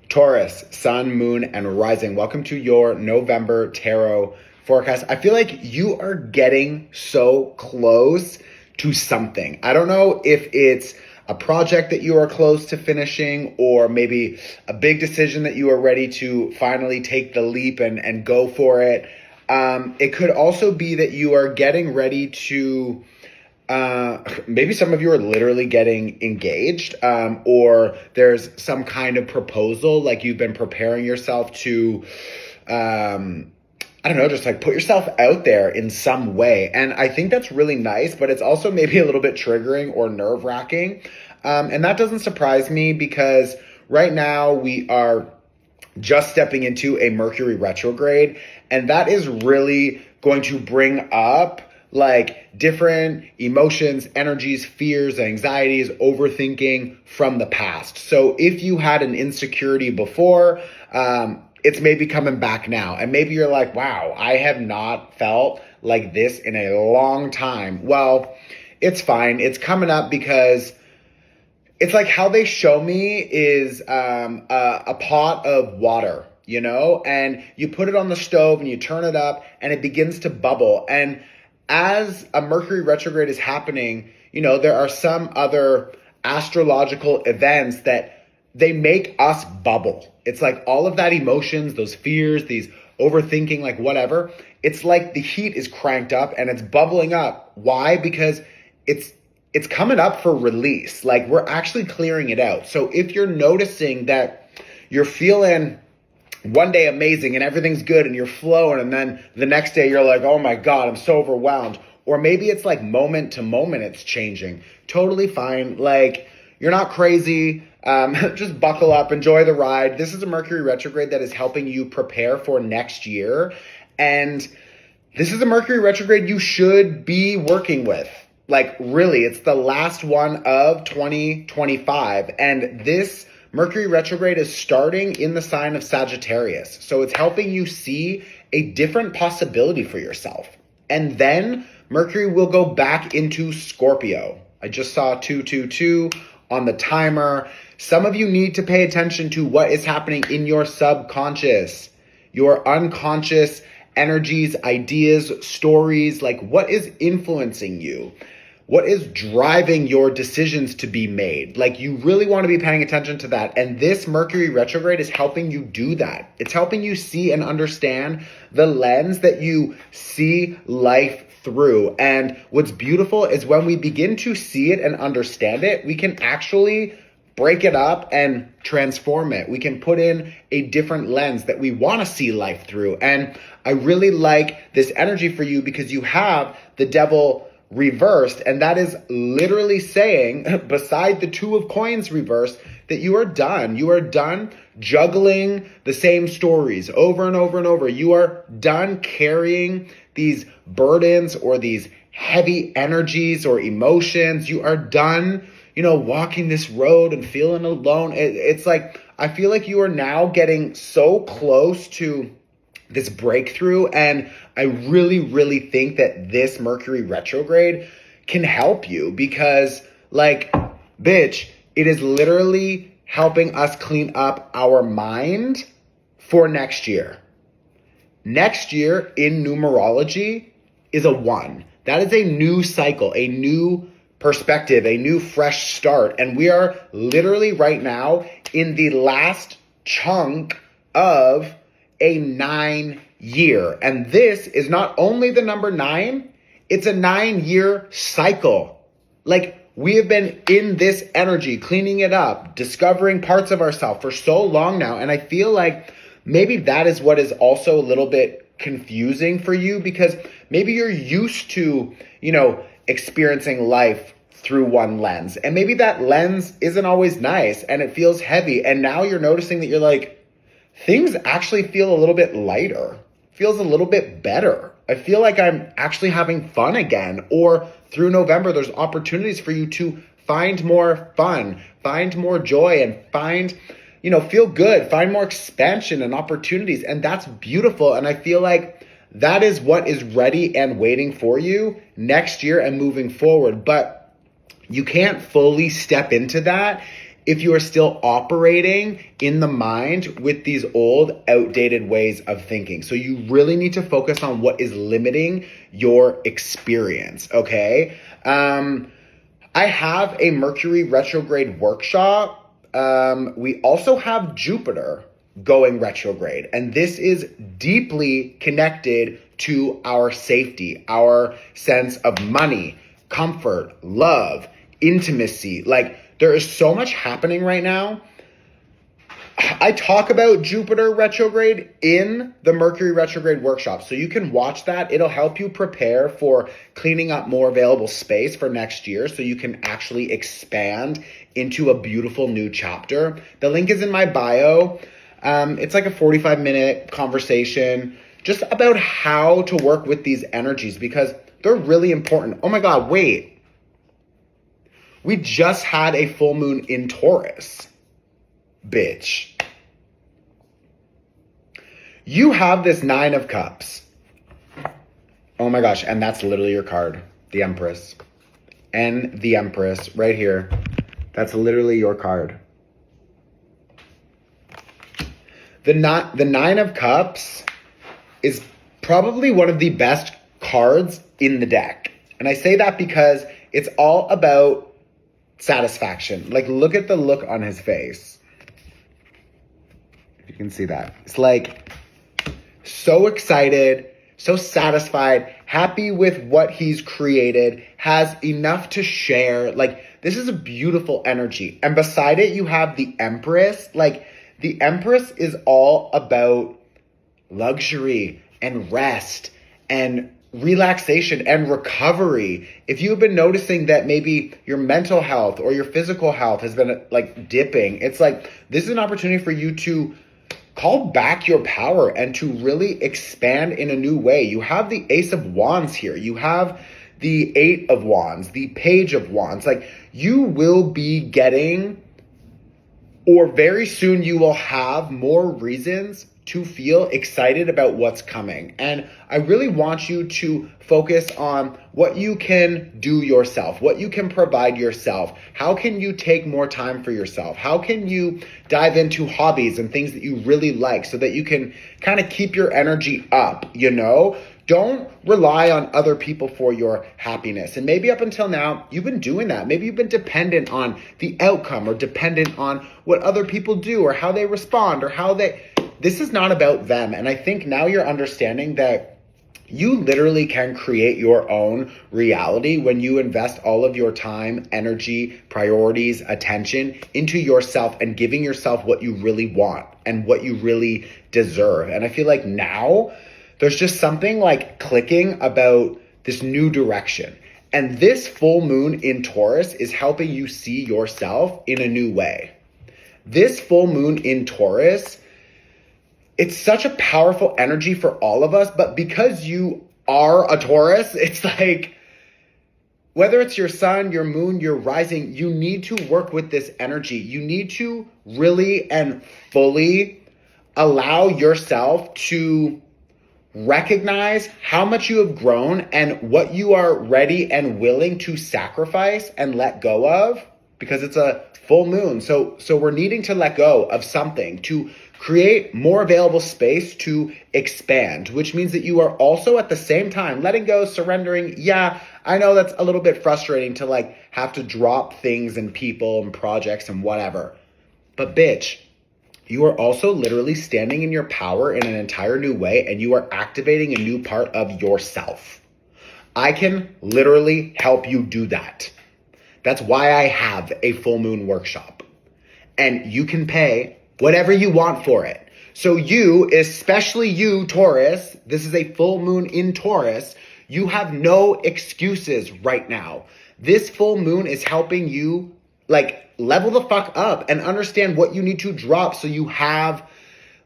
Taurus, sun, moon, and rising. Welcome to your November tarot forecast. I feel like you are getting so close to something. I don't know if it's a project that you are close to finishing, or maybe a big decision that you are ready to finally take the leap and go for it. It could also be that you are getting ready to maybe some of you are literally getting engaged, or there's some kind of proposal, like you've been preparing yourself to, I don't know, just like put yourself out there in some way. And I think that's really nice, but it's also maybe a little bit triggering or nerve wracking. And that doesn't surprise me because right now we are just stepping into a Mercury retrograde, and that is really going to bring up like different emotions, energies, fears, anxieties, overthinking from the past. So if you had an insecurity before, it's maybe coming back now. And maybe you're like, wow, I have not felt like this in a long time. Well, it's fine. It's coming up because it's like how they show me is a pot of water, you know, and you put it on the stove and you turn it up and it begins to bubble. And as a Mercury retrograde is happening, you know, there are some other astrological events that they make us bubble. It's like all of that emotions, those fears, these overthinking, like whatever. It's like the heat is cranked up and it's bubbling up. Why? Because it's coming up for release. Like we're actually clearing it out. So if you're noticing that you're feeling one day amazing and everything's good and you're flowing, and then the next day you're like, oh my God, I'm so overwhelmed. Or maybe it's like moment to moment it's changing. Totally fine. Like you're not crazy. Just buckle up, enjoy the ride. This is a Mercury retrograde that is helping you prepare for next year. And this is a Mercury retrograde you should be working with. Like really, it's the last one of 2025. And this Mercury retrograde is starting in the sign of Sagittarius. So it's helping you see a different possibility for yourself. And then Mercury will go back into Scorpio. I just saw 222 on the timer. Some of you need to pay attention to what is happening in your subconscious, your unconscious energies, ideas, stories, like what is influencing you? What is driving your decisions to be made? Like you really want to be paying attention to that. And this Mercury retrograde is helping you do that. It's helping you see and understand the lens that you see life through. And what's beautiful is when we begin to see it and understand it, we can actually break it up and transform it. We can put in a different lens that we want to see life through. And I really like this energy for you because you have the devil reversed, and that is literally saying, beside the two of coins reversed, that you are done. You are done juggling the same stories over and over and over. You are done carrying these burdens or these heavy energies or emotions. You are done, you know, walking this road and feeling alone. It's like, I feel like you are now getting so close to this breakthrough. And I really, really think that this Mercury retrograde can help you because, like, bitch, it is literally helping us clean up our mind for next year. Next year in numerology is a 1. That is a new cycle, a new perspective, a new fresh start. And we are literally right now in the last chunk of a 9 year. And this is not only the number 9, it's a 9-year cycle. Like we have been in this energy, cleaning it up, discovering parts of ourselves for so long now. And I feel like maybe that is what is also a little bit confusing for you because maybe you're used to, you know, experiencing life through one lens. And maybe that lens isn't always nice and it feels heavy. And now you're noticing that you're like, things actually feel a little bit lighter, feels a little bit better. I feel like I'm actually having fun again. Or through November, there's opportunities for you to find more fun, find more joy, and find, you know, feel good, find more expansion and opportunities. And that's beautiful. And I feel like that is what is ready and waiting for you next year and moving forward. But you can't fully step into that if you are still operating in the mind with these old, outdated ways of thinking. So you really need to focus on what is limiting your experience, okay? I have a Mercury retrograde workshop. We also have Jupiter going retrograde, and this is deeply connected to our safety, our sense of money, comfort, love, intimacy. Like, there is so much happening right now. I talk about Jupiter retrograde in the Mercury retrograde workshop, so you can watch that. It'll help you prepare for cleaning up more available space for next year so you can actually expand into a beautiful new chapter. The link is in my bio. It's like a 45-minute conversation just about how to work with these energies because they're really important. Oh my God, wait. We just had a full moon in Taurus. Bitch. You have this 9 of Cups. Oh my gosh, and that's literally your card. The Empress. And the Empress right here. That's literally your card. The 9 of Cups is probably one of the best cards in the deck. And I say that because it's all about satisfaction. Like, look at the look on his face. You can see that. It's like so excited, so satisfied, happy with what he's created, has enough to share. Like, this is a beautiful energy. And beside it, you have the Empress. Like, the Empress is all about luxury and rest and relaxation and recovery. If you've been noticing that maybe your mental health or your physical health has been like dipping, it's like this is an opportunity for you to call back your power and to really expand in a new way. You have the Ace of Wands here. You have the 8 of Wands, the Page of Wands. Like, you will be getting, or very soon you will have more reasons to feel excited about what's coming. And I really want you to focus on what you can do yourself, what you can provide yourself. How can you take more time for yourself? How can you dive into hobbies and things that you really like so that you can kind of keep your energy up, you know? Don't rely on other people for your happiness. And maybe up until now, you've been doing that. Maybe you've been dependent on the outcome or dependent on what other people do or how they respond or how they... This is not about them. And I think now you're understanding that you literally can create your own reality when you invest all of your time, energy, priorities, attention into yourself and giving yourself what you really want and what you really deserve. And I feel like now there's just something like clicking about this new direction. And this full moon in Taurus is helping you see yourself in a new way. This full moon in Taurus, it's such a powerful energy for all of us, but because you are a Taurus, it's like, whether it's your sun, your moon, your rising, you need to work with this energy. You need to really and fully allow yourself to recognize how much you have grown and what you are ready and willing to sacrifice and let go of, because it's a full moon. So we're needing to let go of something to create more available space to expand, which means that you are also at the same time letting go, surrendering. Yeah, I know that's a little bit frustrating to like have to drop things and people and projects and whatever. But bitch, you are also literally standing in your power in an entire new way, and you are activating a new part of yourself. I can literally help you do that. That's why I have a full moon workshop. And you can pay whatever you want for it. So you, especially you, Taurus, this is a full moon in Taurus, you have no excuses right now. This full moon is helping you like level the fuck up and understand what you need to drop so you have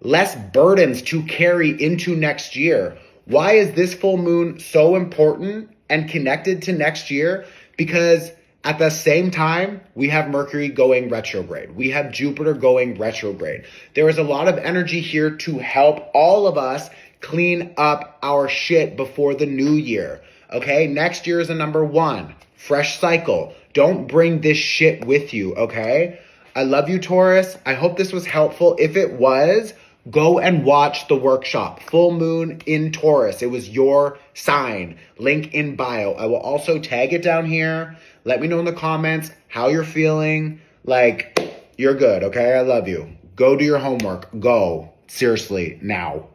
less burdens to carry into next year. Why is this full moon so important and connected to next year? Because at the same time, we have Mercury going retrograde. We have Jupiter going retrograde. There is a lot of energy here to help all of us clean up our shit before the new year. Okay? Next year is a number 1. Fresh cycle. Don't bring this shit with you, okay? I love you, Taurus. I hope this was helpful. If it was, go and watch the workshop, Full Moon in Taurus. It was your sign. Link in bio. I will also tag it down here. Let me know in the comments how you're feeling. Like, you're good, okay? I love you. Go do your homework. Go. Seriously, now.